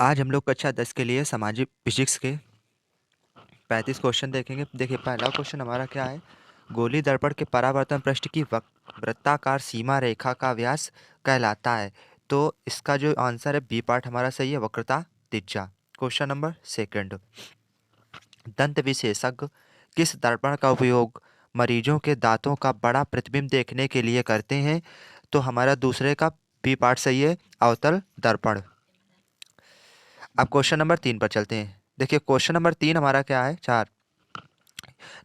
आज हम लोग कक्षा 10 के लिए सामाजिक फिजिक्स के 35 क्वेश्चन देखेंगे। देखिए, पहला क्वेश्चन हमारा क्या है। गोली दर्पण के परावर्तन पृष्ठ की वृत्ताकार सीमा रेखा का व्यास कहलाता है। तो इसका जो आंसर है, बी पार्ट हमारा सही है, वक्रता त्रिज्या। क्वेश्चन नंबर सेकंड, दंत विशेषज्ञ किस दर्पण का उपयोग मरीजों के दांतों का बड़ा प्रतिबिंब देखने के लिए करते हैं। तो हमारा दूसरे का बी पार्ट सही है, अवतल दर्पण। अब क्वेश्चन नंबर 3 पर चलते हैं। देखिए, क्वेश्चन नंबर 3 हमारा क्या है, 4,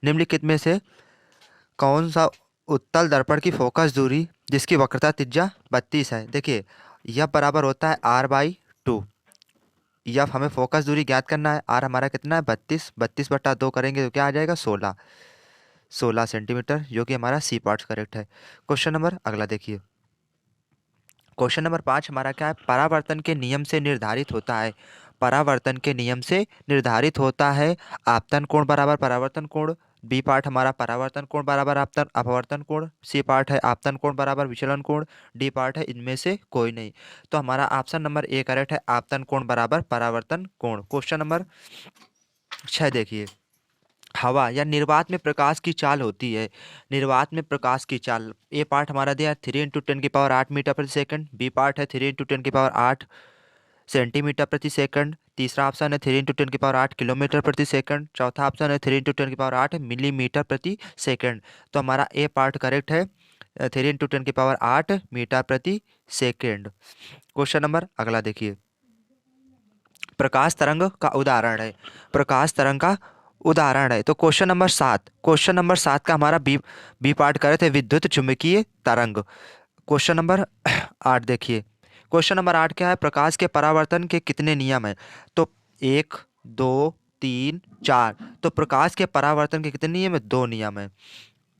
निम्नलिखित में से कौन सा उत्तल दर्पण की फोकस दूरी जिसकी वक्रता त्रिज्या 32 है। देखिए, यह बराबर होता है r/2। यह हमें फोकस दूरी ज्ञात करना है। r हमारा कितना है, 32। 32/2 करेंगे तो क्या आ जाएगा, 16 सेंटीमीटर, जो कि हमारा सी पार्ट करेक्ट है। क्वेश्चन नंबर अगला देखिए। क्वेश्चन नंबर 5 हमारा क्या है, परावर्तन के नियम से निर्धारित होता है। परावर्तन के नियम से निर्धारित होता है आपतन कोण बराबर परावर्तन कोण। बी पार्ट हमारा परावर्तन कोण बराबर आपतन अपवर्तन कोण। सी पार्ट है आपतन कोण बराबर विचलन कोण। डी पार्ट है इनमें से कोई नहीं। तो हमारा ऑप्शन नंबर ए करेक्ट है, आपतन कोण बराबर परावर्तन कोण। क्वेश्चन नंबर 6 देखिए। हवा या निर्वात में प्रकाश की चाल होती है। निर्वात में प्रकाश की चाल, ए पार्ट हमारा दिया है 3 × 10⁸ मीटर प्रति सेकंड। बी पार्ट है 3 × 10⁸ सेंटीमीटर प्रति सेकंड। तीसरा ऑप्शन है 3 × 10⁸ किलोमीटर प्रति सेकंड। चौथा ऑप्शन है 3 × 10⁸ मिलीमीटर प्रति सेकंड। तो हमारा ए पार्ट करेक्ट है, 3 × 10⁸ मीटर प्रति सेकंड। क्वेश्चन नंबर अगला देखिए। प्रकाश तरंग का उदाहरण है। प्रकाश तरंग का उदाहरण है। तो क्वेश्चन नंबर 7 का हमारा बी बी पार्ट करे थे, विद्युत चुंबकीय तरंग। क्वेश्चन नंबर 8 देखिए। क्वेश्चन नंबर 8 क्या है, प्रकाश के परावर्तन के कितने नियम है। तो 1, 2, 3, 4। तो प्रकाश के परावर्तन के कितने नियम है, 2 नियम है।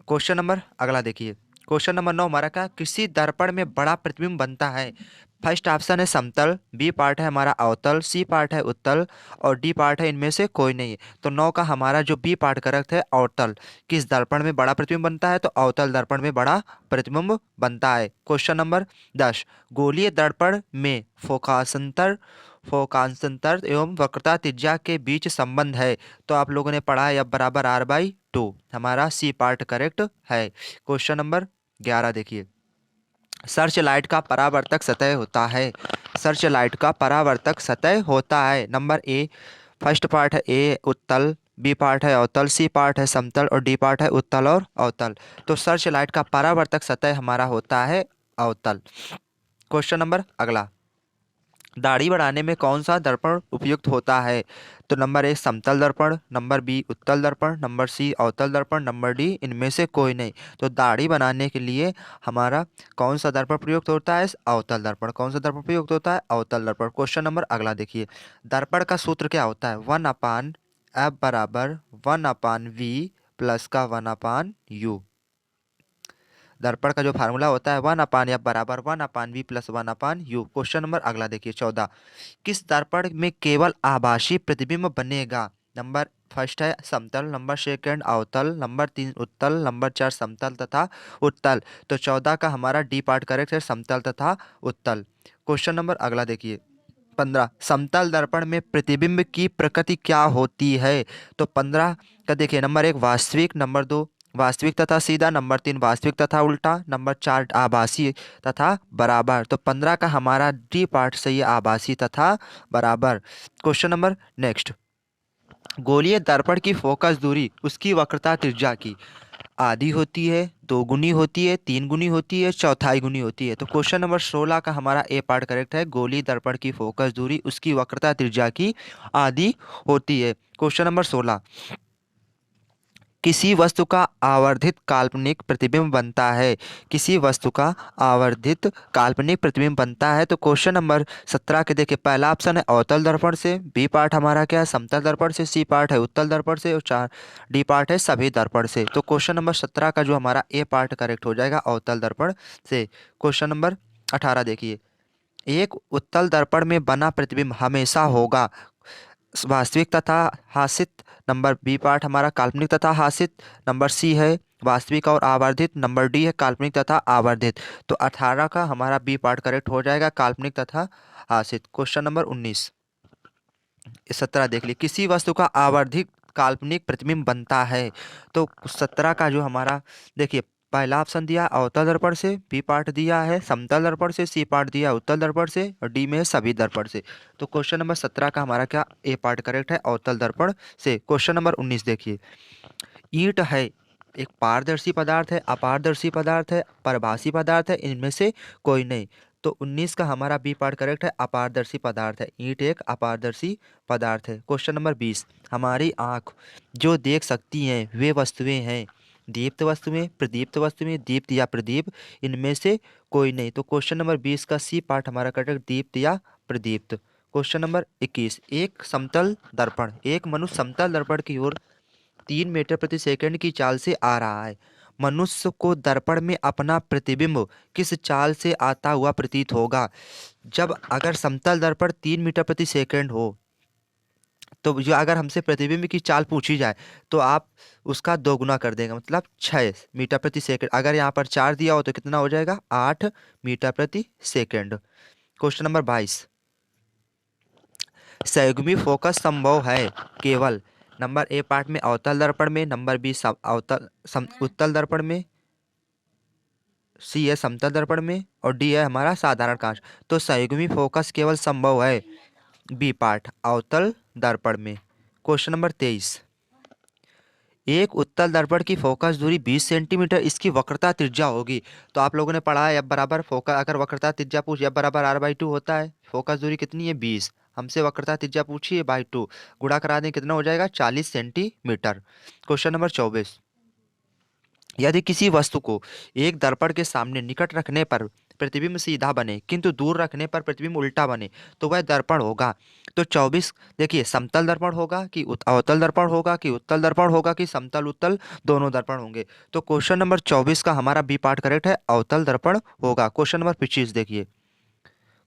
क्वेश्चन नंबर अगला देखिए। क्वेश्चन नंबर 9 हमारा क्या, किसी दर्पण में बड़ा प्रतिबिंब बनता है। फर्स्ट ऑप्शन है समतल, बी पार्ट है हमारा अवतल, सी पार्ट है उत्तल और डी पार्ट है इनमें से कोई नहीं। तो 9 का हमारा जो बी पार्ट करेक्ट है, अवतल। किस दर्पण में बड़ा प्रतिबिंब बनता है, तो अवतल दर्पण में बड़ा प्रतिबिंब बनता है। क्वेश्चन नंबर 10, गोलीय दर्पण में फोकांतर फोकांतर एवं वक्रता त्रिज्या के बीच संबंध है। तो आप लोगों ने पढ़ा है, F बराबर r/2। हमारा सी पार्ट करेक्ट है। क्वेश्चन नंबर 11 देखिए। सर्च लाइट का परावर्तक सतह होता है। सर्च लाइट का परावर्तक सतह होता है। नंबर ए, फर्स्ट पार्ट है ए उत्तल, बी पार्ट है अवतल, सी पार्ट है समतल और डी पार्ट है उत्तल और अवतल। तो सर्च लाइट का परावर्तक सतह हमारा होता है अवतल। क्वेश्चन नंबर अगला, दाढ़ी बढ़ाने में कौन सा दर्पण उपयुक्त होता है। तो नंबर ए समतल दर्पण, नंबर बी उत्तल दर्पण, नंबर सी अवतल दर्पण, नंबर डी इनमें से कोई नहीं। तो दाढ़ी बनाने के लिए हमारा कौन सा दर्पण प्रयुक्त होता है, अवतल दर्पण। कौन सा दर्पण प्रयुक्त होता है, अवतल दर्पण। क्वेश्चन नंबर अगला देखिए। दर्पण का सूत्र क्या होता है, 1/f बराबर 1/v प्लस का 1/u। दर्पण का जो फार्मूला होता है 1/f बराबर 1/v plus 1/u। Question number अगला देखिए 14, किस दर्पण में केवल आभासी प्रतिबिंब बनेगा। नंबर फर्स्ट है समतल, नंबर सेकंड अवतल, नंबर 3 उत्तल, नंबर 4 समतल तथा उत्तल। तो 14 का हमारा डी पार्ट करेक्ट है, समतल तथा उत्तल। क्वेश्चन नंबर अगला देखिए 15, समतल दर्पण में प्रतिबिंब की प्रकृति क्या होती है। तो 15 का देखिए, नंबर 1 वास्तविक, नंबर 2 वास्तविक तथा सीधा, नंबर 3 वास्तविक तथा उल्टा, नंबर 4 आभासी तथा बराबर। तो 15 का हमारा डी पार्ट सही है, आभासी तथा बराबर। क्वेश्चन नंबर नेक्स्ट, गोलीय दर्पण की फोकस दूरी उसकी वक्रता त्रिज्या की आधी होती है, 2 गुनी होती है, 3 गुनी होती है, चौथाई गुनी होती है। तो क्वेश्चन नंबर 16 का हमारा ए पार्ट करेक्ट है, गोलीय दर्पण की फोकस दूरी उसकी वक्रता त्रिज्या की आधी होती है। क्वेश्चन नंबर 16, किसी वस्तु का आवर्धित काल्पनिक प्रतिबिंब बनता है। किसी वस्तु का आवर्धित काल्पनिक प्रतिबिंब बनता है। तो क्वेश्चन नंबर 17 के देखिए, पहला ऑप्शन है अवतल दर्पण से, बी पार्ट हमारा क्या है समतल दर्पण से, सी पार्ट है उत्तल दर्पण से और 4 डी पार्ट है सभी दर्पण से। तो क्वेश्चन नंबर 17 का जो हमारा ए पार्ट करेक्ट हो जाएगा, अवतल दर्पण से। क्वेश्चन नंबर 18 देखिए, एक उत्तल दर्पण में बना प्रतिबिंब हमेशा होगा वास्तविक तथा हासित। नंबर बी पार्ट हमारा काल्पनिक तथा हासित, नंबर सी है वास्तविक और आवर्धित, नंबर डी है काल्पनिक तथा आवर्धित। तो 18 का हमारा बी पार्ट करेक्ट हो जाएगा, काल्पनिक तथा हासित। क्वेश्चन नंबर 19, 17 देख लिए, किसी वस्तु का आवर्धित काल्पनिक प्रतिबिंब बनता है। तो 17 का जो हमारा देखिए, पहला ऑप्शन दिया अवतल दर्पण से, बी पार्ट दिया है समतल दर्पण से, सी पार्ट दिया है उत्तल दर्पण से, और डी में है सभी दर्पण से। तो क्वेश्चन नंबर 17 का हमारा क्या ए पार्ट करेक्ट है, अवतल दर्पण से। क्वेश्चन नंबर 19 देखिए, ईंट है एक पारदर्शी पदार्थ है, अपारदर्शी पदार्थ है, परभासी पदार्थ है, इनमें से कोई नहीं। तो 19 का हमारा बी पार्ट करेक्ट है, अपारदर्शी पदार्थ है। ईंट एक अपारदर्शी पदार्थ है। क्वेश्चन नंबर 20, हमारी आँख जो देख सकती हैं वे वस्तुएं हैं, दीप्त वस्तुएं, प्रदीप्त वस्तुएं, दीप्त या प्रदीप, इनमें से कोई नहीं। तो क्वेश्चन नंबर 20 का सी पार्ट हमारा करेक्ट, दीप्त या प्रदीप्त। क्वेश्चन नंबर 21, एक समतल दर्पण, एक मनुष्य समतल दर्पण की ओर 3 मीटर प्रति सेकंड की चाल से आ रहा है। मनुष्य को दर्पण में अपना प्रतिबिंब किस चाल से आता हुआ प्रतीत होगा? जब अगर समतल दर्पण 3 मीटर प्रति सेकंड हो, तो जो अगर हमसे प्रतिबिंब की चाल पूछी जाए तो आप उसका दोगुना कर देंगे, मतलब 6 मीटर प्रति सेकंड। अगर यहाँ पर 4 दिया हो तो कितना हो जाएगा, 8 मीटर प्रति सेकंड। क्वेश्चन नंबर 22, संयुग्मी फोकस संभव है केवल नंबर ए पार्ट में अवतल दर्पण में, नंबर बी उत्तल दर्पण में, सी है समतल दर्पण में, और डी है हमारा साधारण कांच। तो संयुग्मी फोकस केवल संभव है बी पार्ट अवतल दर्पण में। क्वेश्चन नंबर 23, एक उत्तल दर्पण की फोकस दूरी 20 सेंटीमीटर, इसकी वक्रता त्रिज्या होगी। तो आप लोगों ने पढ़ा है एफ बराबर फोकस, अगर वक्रता त्रिज्या पूछ एफ बराबर r/2 होता है। फोकस दूरी कितनी है 20, हमसे वक्रता त्रिज्या पूछी है /2, गुणा करा दें कितना हो जाएगा 40 सेंटीमीटर। क्वेश्चन नंबर 24, यदि किसी वस्तु को एक दर्पण के सामने निकट रखने पर प्रतिबिंब सीधा बने किंतु दूर रखने पर प्रतिबिंब उल्टा बने तो वह दर्पण होगा। तो 24 देखिए, समतल दर्पण होगा कि अवतल दर्पण होगा कि उत्तल दर्पण होगा कि समतल उत्तल दोनों दर्पण होंगे। तो क्वेश्चन नंबर 24 का हमारा बी पार्ट करेक्ट है, अवतल दर्पण होगा। क्वेश्चन नंबर 25 देखिए,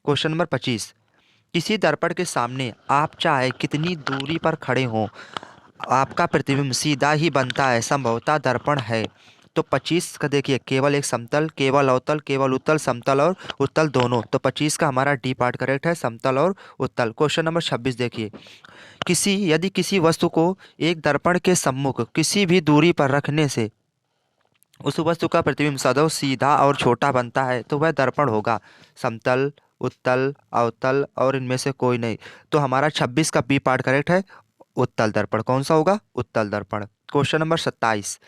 क्वेश्चन नंबर 25, किसी दर्पण के सामने आप चाहे कितनी दूरी पर खड़े हों आपका प्रतिबिंब सीधा ही बनता है, संभवतः दर्पण है। तो 25 का देखिए, केवल एक समतल, केवल अवतल, केवल उत्तल, समतल और उत्तल दोनों। तो 25 का हमारा डी पार्ट करेक्ट है, समतल और उत्तल। क्वेश्चन नंबर 26 देखिए, यदि किसी वस्तु को एक दर्पण के सम्मुख किसी भी दूरी पर रखने से उस वस्तु का प्रतिबिंब सदैव सीधा और छोटा बनता है तो वह दर्पण होगा। समतल, उत्तल, अवतल और इनमें से कोई नहीं। तो हमारा 26 का बी पार्ट करेक्ट है, उत्तल दर्पण। कौन सा होगा, उत्तल दर्पण। क्वेश्चन नंबर 27,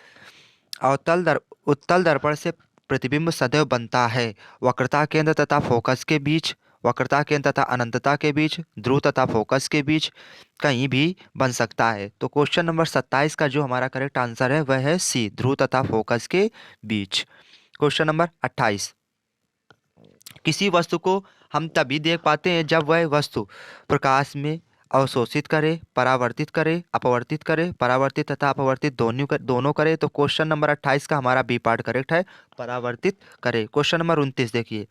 उत्तल दर्पण से प्रतिबिंब सदैव बनता है वक्रता केंद्र तथा फोकस के बीच, वक्रता केंद्र तथा अनंतता के बीच, ध्रुव तथा फोकस के बीच, कहीं भी बन सकता है। तो क्वेश्चन नंबर 27 का जो हमारा करेक्ट आंसर है वह है सी, ध्रुव तथा फोकस के बीच। क्वेश्चन नंबर 28, किसी वस्तु को हम तभी देख पाते हैं जब वह वस्तु प्रकाश में अवशोषित करे, परावर्तित करे, अपवर्तित करे, परावर्तित तथा अपवर्तित दोनों करे। तो क्वेश्चन नंबर 28 का हमारा बी पार्ट करेक्ट है, परावर्तित करे। क्वेश्चन नंबर 29 देखिए,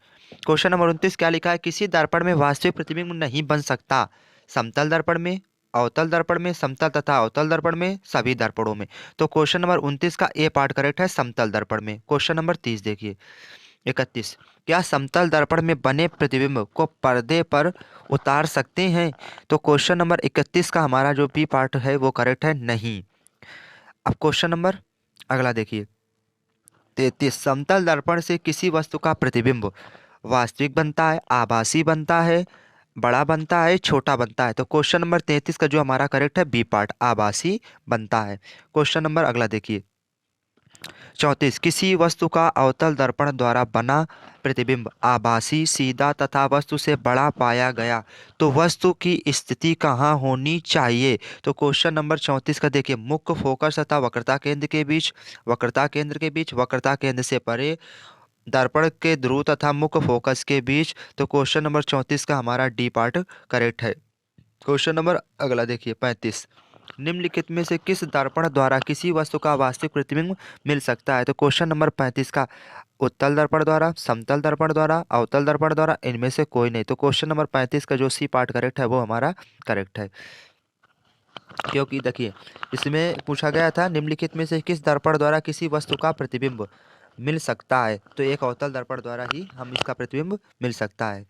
क्वेश्चन नंबर 29 क्या लिखा है, किसी दर्पण में वास्तविक प्रतिबिंब नहीं बन सकता, समतल दर्पण में, अवतल दर्पण में, समतल तथा अवतल दर्पण में, सभी दर्पणों में। तो क्वेश्चन नंबर 29 का ए पार्ट करेक्ट है, समतल दर्पण में। क्वेश्चन नंबर 30 देखिए, 31, क्या समतल दर्पण में बने प्रतिबिंब को पर्दे पर उतार सकते हैं? तो क्वेश्चन नंबर 31 का हमारा जो बी पार्ट है वो करेक्ट है, नहीं। अब क्वेश्चन नंबर अगला देखिए, 33, समतल दर्पण से किसी वस्तु का प्रतिबिंब वास्तविक बनता है, आभासी बनता है, बड़ा बनता है, छोटा बनता है। तो क्वेश्चन नंबर 33 का जो हमारा करेक्ट है बी पार्ट, आभासी बनता है। क्वेश्चन नंबर अगला देखिए, 34, किसी वस्तु का अवतल दर्पण द्वारा बना प्रतिबिंब आभासी, सीधा तथा वस्तु से बड़ा पाया गया तो वस्तु की स्थिति कहाँ होनी चाहिए? तो क्वेश्चन नंबर 34 का देखिए, मुख्य फोकस तथा वक्रता केंद्र के बीच, वक्रता केंद्र के बीच, वक्रता केंद्र से परे, दर्पण के ध्रुव तथा मुख्य फोकस के बीच। तो क्वेश्चन नंबर 34 का हमारा डी पार्ट करेक्ट है। क्वेश्चन नंबर अगला देखिए, 35, निम्नलिखित में से किस दर्पण द्वारा किसी वस्तु का वास्तविक प्रतिबिंब मिल सकता है? तो क्वेश्चन नंबर 35 का उत्तल दर्पण द्वारा, समतल दर्पण द्वारा, अवतल दर्पण द्वारा, इनमें से कोई नहीं। तो क्वेश्चन नंबर 35 का जो सी पार्ट करेक्ट है वो हमारा करेक्ट है, क्योंकि देखिए इसमें पूछा गया था निम्नलिखित में से किस दर्पण द्वारा किसी वस्तु का प्रतिबिंब मिल सकता है, तो एक अवतल दर्पण द्वारा ही हम इसका प्रतिबिंब मिल सकता है।